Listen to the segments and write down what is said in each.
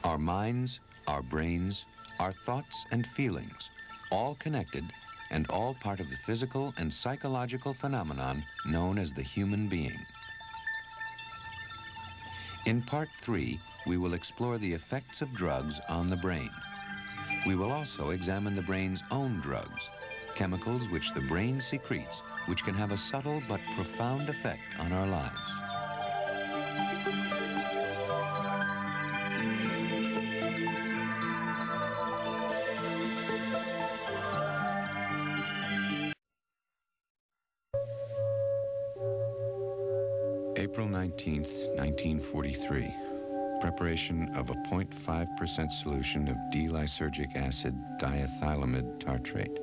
Our minds, our brains, our thoughts and feelings, all connected and all part of the physical and psychological phenomenon known as the human being. In Part 3, we will explore the effects of drugs on the brain. We will also examine the brain's own drugs, chemicals which the brain secretes, which can have a subtle but profound effect on our lives. April 19th, 1943. Preparation of a 0.5% solution of D-lysergic acid diethylamide tartrate.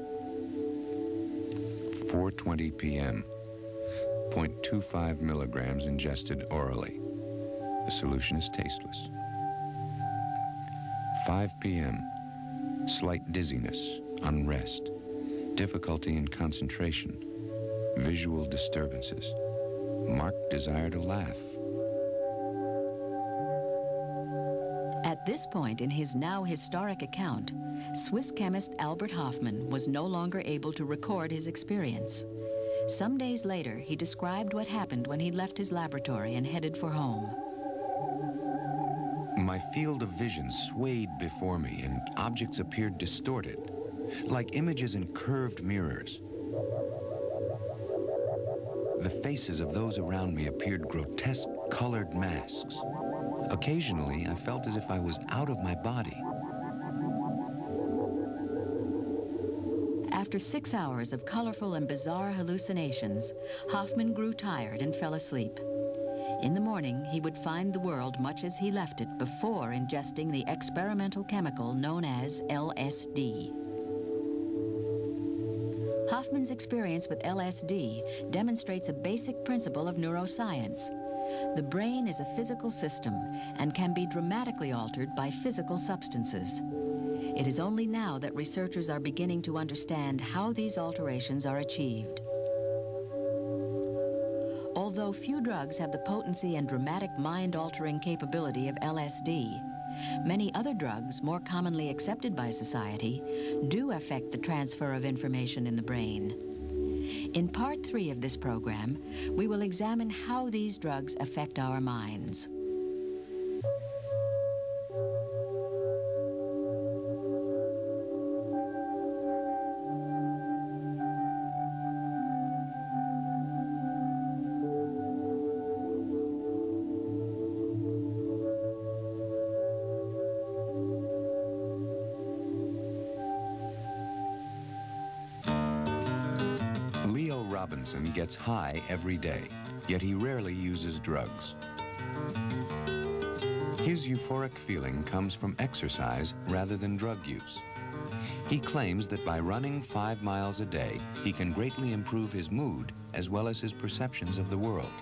4:20 p.m. 0.25 milligrams ingested orally. The solution is tasteless. 5 p.m. Slight dizziness, unrest, difficulty in concentration, visual disturbances, marked desire to laugh. At this point in his now historic account, Swiss chemist Albert Hofmann was no longer able to record his experience. Some days later, he described what happened when he left his laboratory and headed for home. My field of vision swayed before me and objects appeared distorted, like images in curved mirrors. The faces of those around me appeared grotesque colored masks. Occasionally, I felt as if I was out of my body. After 6 hours of colorful and bizarre hallucinations, Hofmann grew tired and fell asleep. In the morning, he would find the world much as he left it before ingesting the experimental chemical known as LSD. Hofmann's experience with LSD demonstrates a basic principle of neuroscience. The brain is a physical system and can be dramatically altered by physical substances. It is only now that researchers are beginning to understand how these alterations are achieved. Although few drugs have the potency and dramatic mind-altering capability of LSD, many other drugs, more commonly accepted by society, do affect the transfer of information in the brain. In Part 3 of this program, we will examine how these drugs affect our minds. Robinson gets high every day, yet he rarely uses drugs. His euphoric feeling comes from exercise rather than drug use. He claims that by running 5 miles a day, he can greatly improve his mood as well as his perceptions of the world.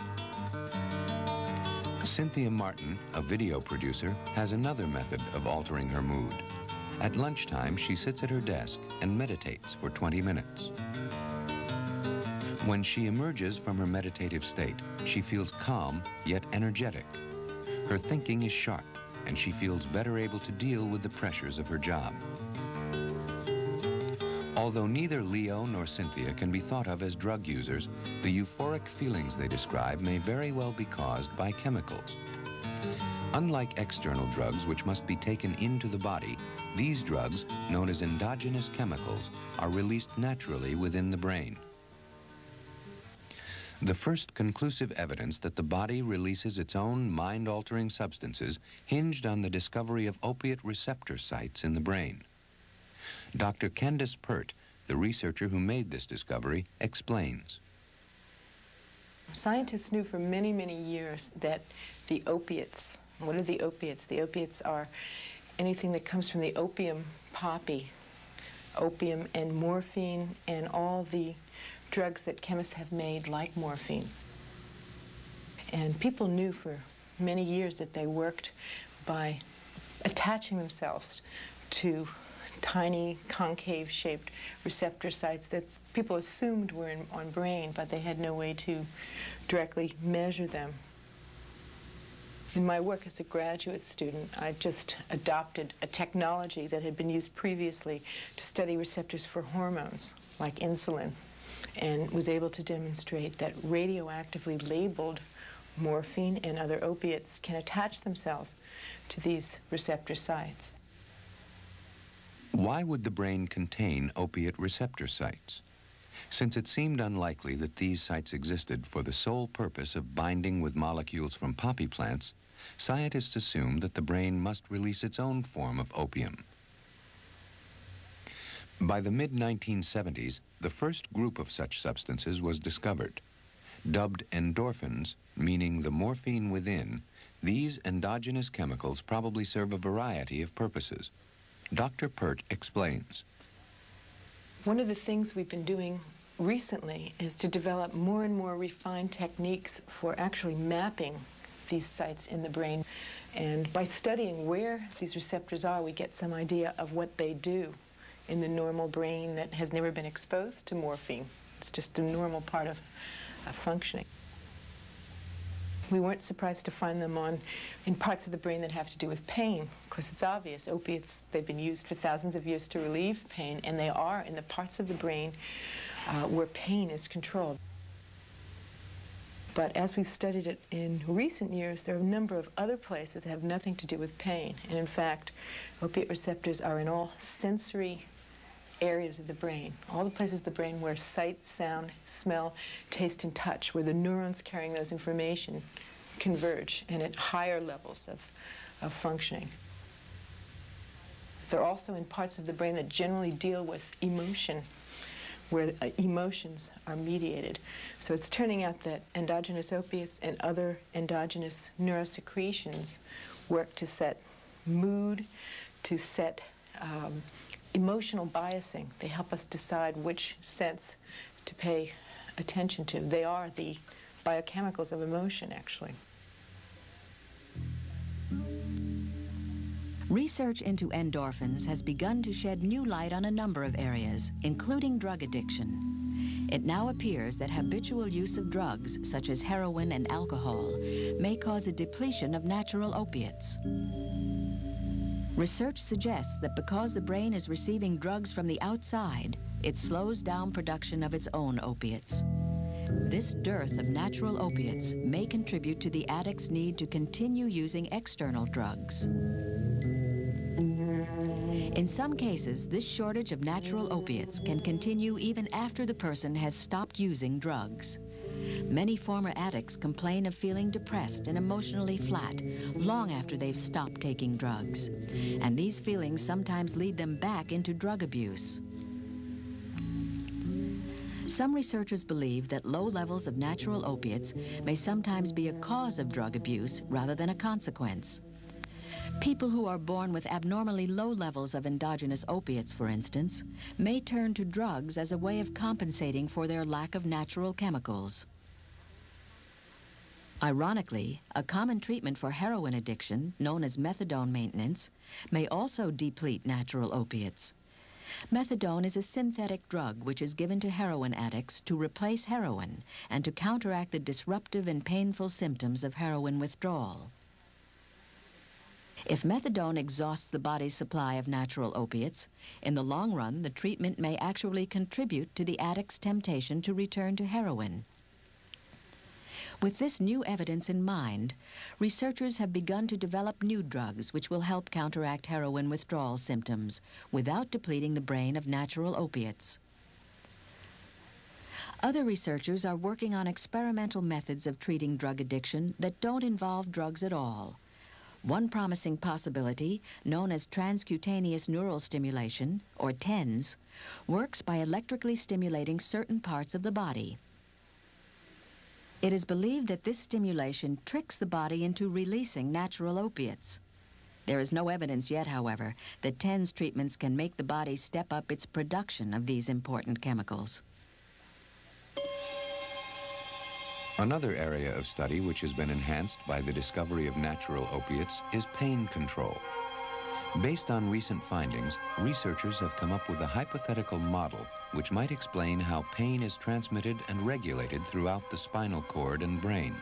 Cynthia Martin, a video producer, has another method of altering her mood. At lunchtime, she sits at her desk and meditates for 20 minutes. When she emerges from her meditative state, she feels calm yet energetic. Her thinking is sharp, and she feels better able to deal with the pressures of her job. Although neither Leo nor Cynthia can be thought of as drug users, the euphoric feelings they describe may very well be caused by chemicals. Unlike external drugs, which must be taken into the body, these drugs, known as endogenous chemicals, are released naturally within the brain. The first conclusive evidence that the body releases its own mind-altering substances hinged on the discovery of opiate receptor sites in the brain. Dr. Candace Pert, the researcher who made this discovery, explains. Scientists knew for many, many years that the opiates, what are the opiates? The opiates are anything that comes from the opium poppy, opium and morphine and all the drugs that chemists have made like morphine. And people knew for many years that they worked by attaching themselves to tiny concave-shaped receptor sites that people assumed were on brain, but they had no way to directly measure them. In my work as a graduate student, I just adopted a technology that had been used previously to study receptors for hormones, like insulin, and was able to demonstrate that radioactively labeled morphine and other opiates can attach themselves to these receptor sites. Why would the brain contain opiate receptor sites? Since it seemed unlikely that these sites existed for the sole purpose of binding with molecules from poppy plants, scientists assumed that the brain must release its own form of opium. By the mid-1970s, the first group of such substances was discovered. Dubbed endorphins, meaning the morphine within, these endogenous chemicals probably serve a variety of purposes. Dr. Pert explains. One of the things we've been doing recently is to develop more and more refined techniques for actually mapping these sites in the brain. And by studying where these receptors are, we get some idea of what they do in the normal brain that has never been exposed to morphine. It's just a normal part of functioning. We weren't surprised to find them in parts of the brain that have to do with pain. Of course, it's obvious. Opiates, they've been used for thousands of years to relieve pain, and they are in the parts of the brain where pain is controlled. But as we've studied it in recent years, there are a number of other places that have nothing to do with pain. And in fact, opiate receptors are in all sensory areas of the brain, all the places of the brain where sight, sound, smell, taste, and touch, where the neurons carrying those information converge, and at higher levels of functioning. They're also in parts of the brain that generally deal with emotion, where emotions are mediated. So it's turning out that endogenous opiates and other endogenous neurosecretions work to set mood, to set emotional biasing. They help us decide which sense to pay attention to. They are the biochemicals of emotion, actually. Research into endorphins has begun to shed new light on a number of areas, including drug addiction. It now appears that habitual use of drugs, such as heroin and alcohol, may cause a depletion of natural opiates. Research suggests that because the brain is receiving drugs from the outside, it slows down production of its own opiates. This dearth of natural opiates may contribute to the addict's need to continue using external drugs. In some cases, this shortage of natural opiates can continue even after the person has stopped using drugs. Many former addicts complain of feeling depressed and emotionally flat long after they've stopped taking drugs. And these feelings sometimes lead them back into drug abuse. Some researchers believe that low levels of natural opiates may sometimes be a cause of drug abuse rather than a consequence. People who are born with abnormally low levels of endogenous opiates, for instance, may turn to drugs as a way of compensating for their lack of natural chemicals. Ironically, a common treatment for heroin addiction, known as methadone maintenance, may also deplete natural opiates. Methadone is a synthetic drug which is given to heroin addicts to replace heroin and to counteract the disruptive and painful symptoms of heroin withdrawal. If methadone exhausts the body's supply of natural opiates, in the long run, the treatment may actually contribute to the addict's temptation to return to heroin. With this new evidence in mind, researchers have begun to develop new drugs which will help counteract heroin withdrawal symptoms without depleting the brain of natural opiates. Other researchers are working on experimental methods of treating drug addiction that don't involve drugs at all. One promising possibility, known as transcutaneous neural stimulation, or TENS, works by electrically stimulating certain parts of the body. It is believed that this stimulation tricks the body into releasing natural opiates. There is no evidence yet, however, that TENS treatments can make the body step up its production of these important chemicals. Another area of study which has been enhanced by the discovery of natural opiates is pain control. Based on recent findings, researchers have come up with a hypothetical model which might explain how pain is transmitted and regulated throughout the spinal cord and brain.